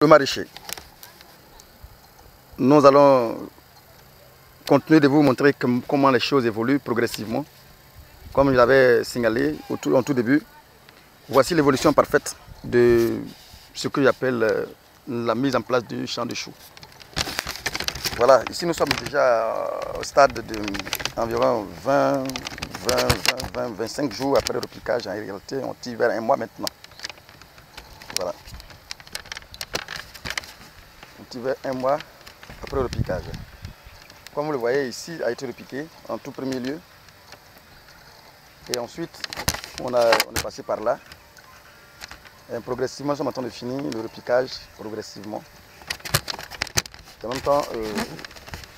Le maraîcher. Nous allons continuer de vous montrer comment les choses évoluent progressivement. Comme je l'avais signalé en tout début, voici l'évolution parfaite de ce que j'appelle la mise en place du champ de choux. Voilà, ici nous sommes déjà au stade d'environ 25 jours après le repiquage. En réalité, on tire vers un mois maintenant. Voilà. On tire vers un mois après le repiquage. Comme vous le voyez, ici a été repiqué en tout premier lieu. Et ensuite, on est passé par là. Et progressivement, nous sommes en train de finir le repiquage progressivement. En même temps,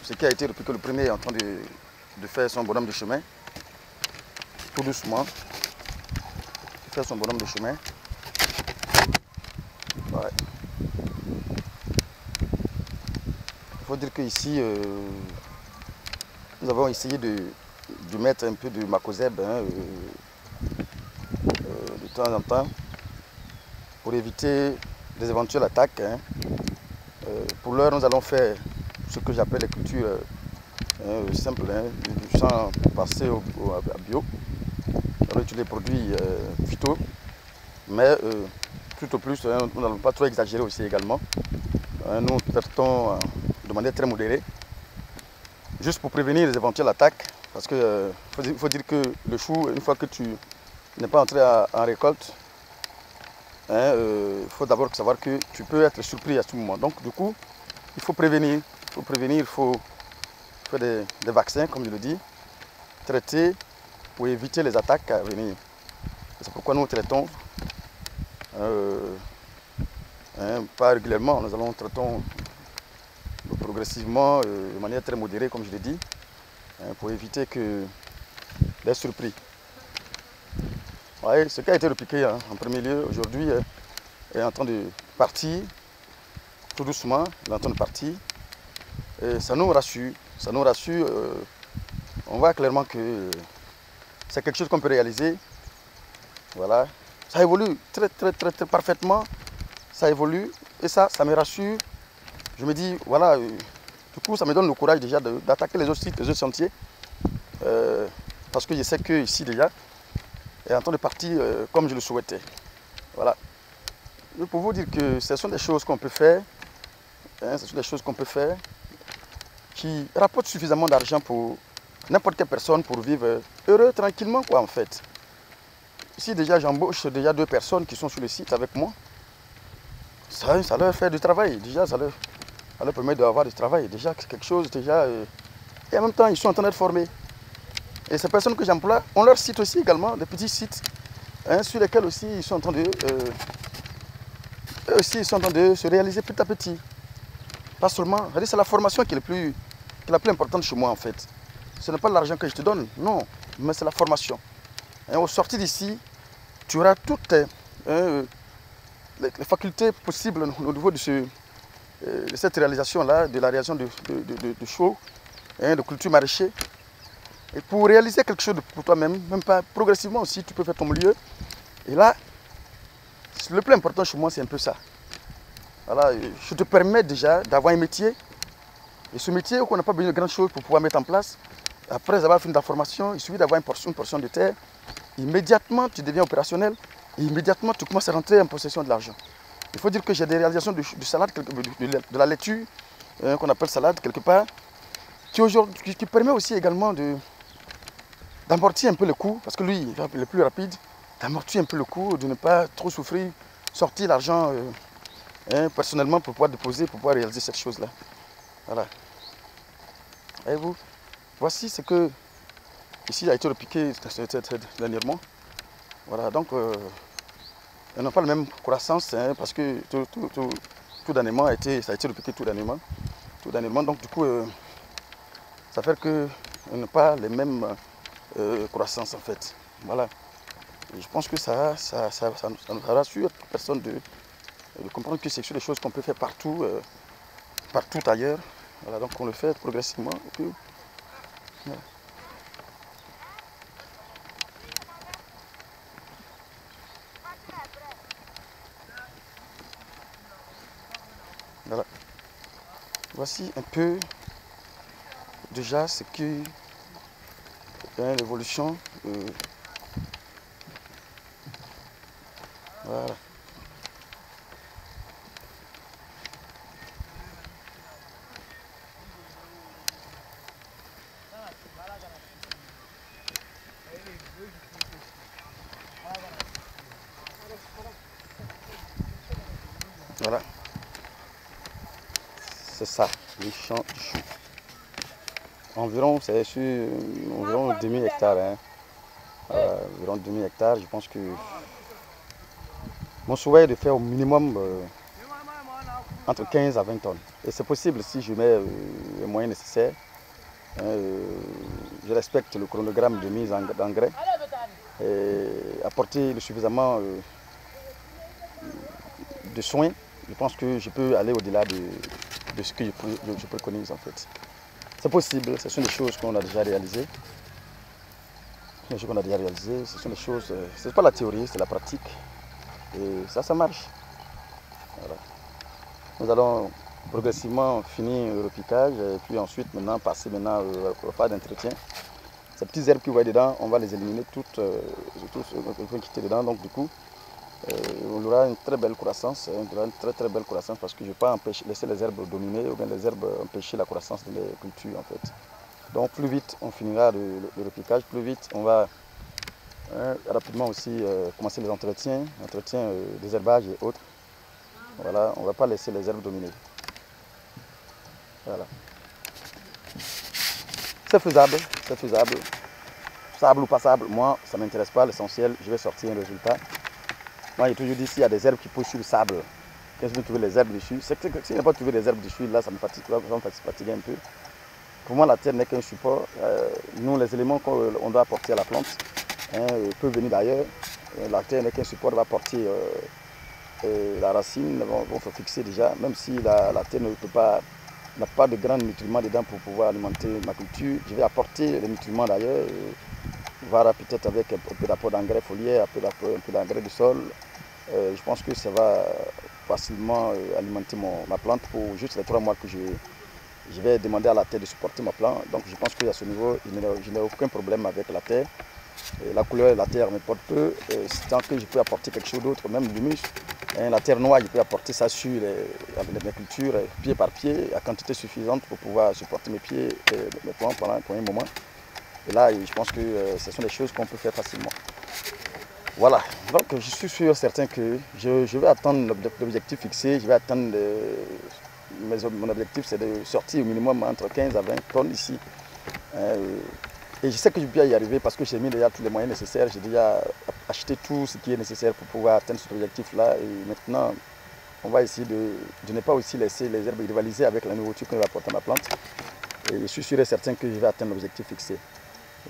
ce qui a été repiqué le premier est en train de faire son bonhomme de chemin. Tout doucement. Faire son bonhomme de chemin. Ouais. Il faut dire qu'ici, nous avons essayé de mettre un peu de macozeb de temps en temps pour éviter des éventuelles attaques. Pour l'heure, nous allons faire ce que j'appelle les cultures simples, sans passer à bio. On va utiliser des produits phyto, mais tout au plus, nous n'allons pas trop exagérer aussi également. Nous traitons de manière très modérée, juste pour prévenir les éventuelles attaques, parce qu'il faut dire que le chou, une fois que tu n'es pas entré en récolte, il faut d'abord savoir que tu peux être surpris à ce moment. Donc du coup, il faut prévenir, il faut faire des vaccins, comme je le dis, traiter pour éviter les attaques à venir. C'est pourquoi nous traitons pas régulièrement, nous allons traiter progressivement, de manière très modérée, comme je l'ai dit, pour éviter des surprises. Ouais, ce qui a été repiqué en premier lieu aujourd'hui est en train de partir, tout doucement, il est en train de partir. Et ça nous rassure, on voit clairement que c'est quelque chose qu'on peut réaliser. Voilà, ça évolue très parfaitement, ça évolue et ça me rassure. Je me dis, voilà, du coup ça me donne le courage déjà d'attaquer les autres sites, les autres sentiers. Parce que je sais que ici déjà est en train de partir comme je le souhaitais. Voilà. Je peux vous dire que ce sont des choses qu'on peut faire, ce sont des choses qu'on peut faire qui rapportent suffisamment d'argent pour n'importe quelle personne pour vivre heureux, tranquillement quoi en fait. Ici déjà j'embauche déjà 2 personnes qui sont sur le site avec moi. Ça leur fait du travail, déjà ça leur permet d'avoir du travail, déjà quelque chose déjà. Et en même temps ils sont en train d'être formés. Et ces personnes que j'emploie ont leur site aussi également, des petits sites, sur lesquels aussi ils sont en train de eux aussi ils sont en train de se réaliser petit à petit. Pas seulement, c'est la formation qui est la plus importante chez moi en fait. Ce n'est pas l'argent que je te donne, non, mais c'est la formation. Au sortir d'ici, tu auras toutes les facultés possibles au niveau de cette réalisation-là, de la réalisation de show, de culture maraîcher. Et pour réaliser quelque chose pour toi-même, même pas progressivement aussi, tu peux faire ton milieu. Et là, le plus important chez moi, c'est un peu ça. Voilà, je te permets déjà d'avoir un métier. Et ce métier, on n'a pas besoin de grandes choses pour pouvoir mettre en place. Après avoir fini ta formation, il suffit d'avoir une portion de terre. Immédiatement, tu deviens opérationnel. Et immédiatement, tu commences à rentrer en possession de l'argent. Il faut dire que j'ai des réalisations de salade, de la laitue, qu'on appelle salade quelque part, qui permet aussi également d'amortir un peu le coût, parce que lui, il est le plus rapide, d'amortir un peu le coût, de ne pas trop souffrir, sortir l'argent personnellement pour pouvoir déposer, pour pouvoir réaliser cette chose-là. Voilà. Et vous, voici ce que ici a été repiqué dernièrement. Voilà, donc on n'a pas la même croissance parce que tout dernièrement ça a été repiqué tout dernièrement. Donc du coup, ça fait qu'on n'a pas les mêmes croissances en fait. Voilà. Et je pense que ça nous rassure personne de comprendre que c'est des choses qu'on peut faire partout, partout ailleurs. Voilà, donc on le fait progressivement. Et puis, voilà. Voilà. Voici un peu déjà ce qui est l'évolution. Voilà. Voilà. C'est ça, les champs du chou. Environ, c'est sur environ demi-hectare. Hein. Environ demi-hectare, je pense que mon souhait est de faire au minimum entre 15 à 20 tonnes. Et c'est possible si je mets les moyens nécessaires. Je respecte le chronogramme de mise d'engrais et apporter suffisamment de soins. Je pense que je peux aller au-delà de ce que je préconise en fait. C'est possible, ce sont des choses qu'on a déjà réalisées. Ce sont des choses, c'est pas la théorie, c'est la pratique. Et ça marche. Voilà. Nous allons progressivement finir le repiquage et puis ensuite passer au phase d'entretien. Ces petites herbes que vous voyez dedans, on va les éliminer toutes, quitter dedans. Donc du coup, on aura une très belle croissance, très belle croissance parce que je ne vais pas laisser les herbes dominer ou bien les herbes empêcher la croissance des cultures en fait. Donc plus vite on finira le repiquage, plus vite on va rapidement aussi commencer les entretiens des herbages et autres. Voilà, on ne va pas laisser les herbes dominer. Voilà. C'est faisable, c'est faisable. Sable ou pas sable, moi ça ne m'intéresse pas, l'essentiel, je vais sortir un résultat. Moi j'ai toujours dit s'il y a des herbes qui poussent sur le sable, quand je vais trouver les herbes dessus, c'est que si je n'ai pas trouvé les herbes dessus, là ça me fatigue, ça me fatiguer un peu. Pour moi la terre n'est qu'un support. Nous les éléments qu'on doit apporter à la plante peuvent venir d'ailleurs. La terre n'est qu'un support, va apporter la racine, vont se fixer déjà, même si la terre n'a pas de grands nutriments dedans pour pouvoir alimenter ma culture. Je vais apporter les nutriments d'ailleurs, voir peut-être avec un peu d'apport d'engrais foliaire, un peu d'engrais de sol. Je pense que ça va facilement alimenter ma plante pour juste les 3 mois que je vais demander à la terre de supporter ma plante. Donc je pense qu'à ce niveau, je n'ai aucun problème avec la terre. La couleur de la terre m'importe peu, tant que je peux apporter quelque chose d'autre, même l'humus. La terre noire, je peux apporter ça sur mes cultures, pied par pied, à quantité suffisante pour pouvoir supporter mes pieds et mes plants pendant un moment. Et là, je pense que ce sont des choses qu'on peut faire facilement. Voilà, donc je suis sûr certain que je vais atteindre l'objectif fixé, je vais atteindre mon objectif, c'est de sortir au minimum entre 15 à 20 tonnes ici. Et je sais que je peux y arriver parce que j'ai mis déjà tous les moyens nécessaires, j'ai déjà acheté tout ce qui est nécessaire pour pouvoir atteindre cet objectif-là. Et maintenant, on va essayer de ne pas aussi laisser les herbes rivaliser avec la nourriture que je vais apporter à ma plante. Et je suis sûr et certain que je vais atteindre l'objectif fixé.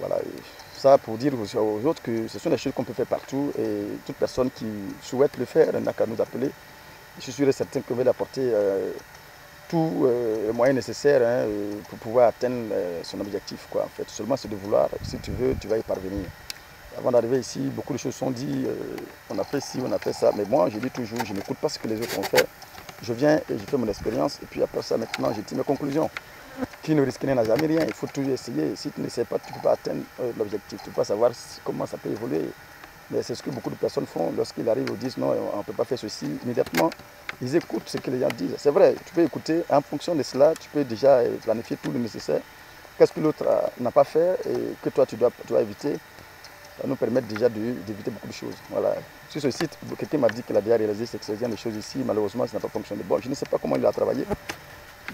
Voilà. Et ça pour dire aux autres que ce sont des choses qu'on peut faire partout et toute personne qui souhaite le faire n'a qu'à nous appeler. Je suis sûr et certain que je vais apporter tous les moyens nécessaires pour pouvoir atteindre son objectif. En fait. Seulement c'est de vouloir, si tu veux, tu vas y parvenir. Avant d'arriver ici, beaucoup de choses sont dites, on a fait ci, on a fait ça, mais moi je dis toujours, je n'écoute pas ce que les autres ont fait. Je viens et je fais mon expérience et puis après ça maintenant j'ai tiré mes conclusions. Qui ne risque rien n'a jamais rien, il faut toujours essayer. Si tu ne sais pas, tu ne peux pas atteindre l'objectif, tu ne peux pas savoir comment ça peut évoluer. Mais c'est ce que beaucoup de personnes font lorsqu'ils arrivent et disent non, on ne peut pas faire ceci. Immédiatement, ils écoutent ce que les gens disent. C'est vrai, tu peux écouter. En fonction de cela, tu peux déjà planifier tout le nécessaire. Qu'est-ce que l'autre n'a pas fait et que toi, tu dois éviter. Ça va nous permettre déjà d'éviter beaucoup de choses. Voilà. Sur ce site, quelqu'un m'a dit qu'il a déjà réalisé cette série de choses ici. Malheureusement, ça n'a pas fonctionné. Bon, je ne sais pas comment il a travaillé.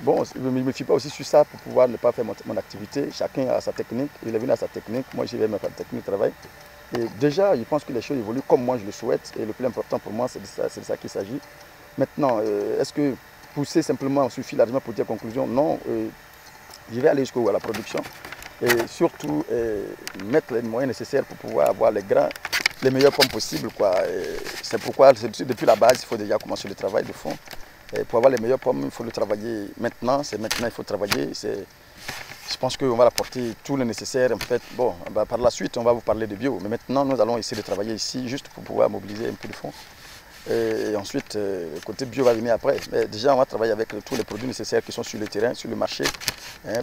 Bon, je ne me fie pas aussi sur ça pour pouvoir ne pas faire mon activité. Chacun a sa technique. Il est venu à sa technique. Moi, j'y vais ma technique de travail. Et déjà, je pense que les choses évoluent comme moi je le souhaite. Et le plus important pour moi, c'est de ça qu'il s'agit. Maintenant, est-ce que pousser simplement suffit largement pour dire conclusion? Non. Je vais aller jusqu'à la production. Et surtout, mettre les moyens nécessaires pour pouvoir avoir les meilleures pommes possibles. C'est pourquoi, depuis la base, il faut déjà commencer le travail de fond. Et pour avoir les meilleures pommes, il faut le travailler maintenant. C'est maintenant qu'il faut travailler. Je pense qu'on va apporter tout le nécessaire. En fait, bon, par la suite, on va vous parler de bio. Mais maintenant, nous allons essayer de travailler ici juste pour pouvoir mobiliser un peu de fonds Et ensuite, le côté bio va venir après. Mais déjà, on va travailler avec tous les produits nécessaires qui sont sur le terrain, sur le marché,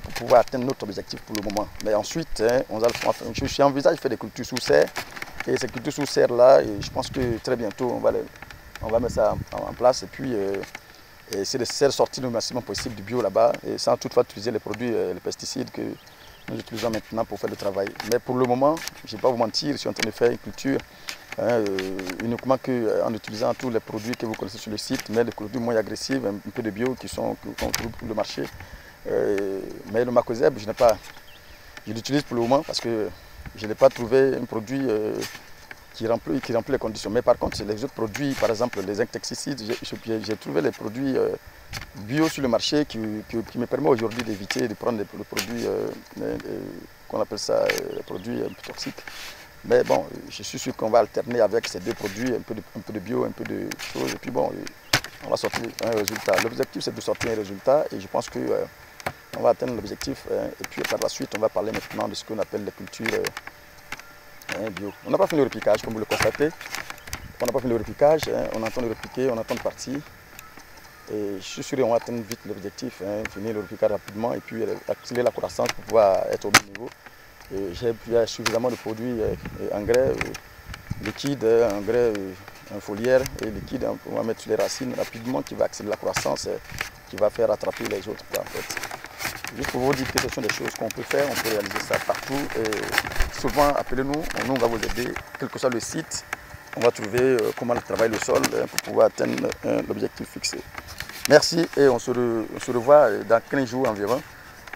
pour pouvoir atteindre notre objectif pour le moment. Mais ensuite, je envisage de faire des cultures sous serre. Et ces cultures sous serre là, je pense que très bientôt, on va mettre ça en place. Et puis, essayer de sortir le maximum possible du bio là-bas, et sans toutefois utiliser les produits, les pesticides que nous utilisons maintenant pour faire le travail. Mais pour le moment, je ne vais pas vous mentir, je suis en train de faire une culture uniquement en utilisant tous les produits que vous connaissez sur le site, mais des produits moins agressifs, un peu de bio qu'on trouve sur le marché. Mais le macozeb, je l'utilise pour le moment parce que je n'ai pas trouvé un produit qui remplit les conditions. Mais par contre, les autres produits, par exemple les insecticides, j'ai trouvé les produits bio sur le marché qui me permettent aujourd'hui d'éviter de prendre les produits qu'on appelle ça, les produits un peu toxiques. Mais bon, je suis sûr qu'on va alterner avec ces deux produits, un peu de bio, un peu de choses, et puis bon, on va sortir un résultat. L'objectif, c'est de sortir un résultat, et je pense que on va atteindre l'objectif, et puis par la suite, on va parler maintenant de ce qu'on appelle les cultures bio. On n'a pas fini le repiquage, comme vous le constatez. On n'a pas fini le repiquage, on entend le repiquer, on entend le partir. Et je suis sûr qu'on va atteindre vite l'objectif, finir le repiquage rapidement, et puis accélérer la croissance pour pouvoir être au bon niveau. J'ai suffisamment de produits engrais liquides, engrais foliaires et liquides, on va mettre sur les racines rapidement, qui va accélérer la croissance, qui va faire rattraper les autres. En fait. Juste pour vous dire que ce sont des choses qu'on peut faire, on peut réaliser ça partout. Et souvent, appelez-nous, on va vous aider, quel que soit le site, on va trouver comment travailler le sol pour pouvoir atteindre l'objectif fixé. Merci, et on se revoit dans 15 jours environ,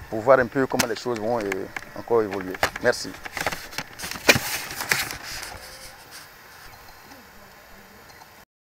pour voir un peu comment les choses vont encore évoluer. Merci.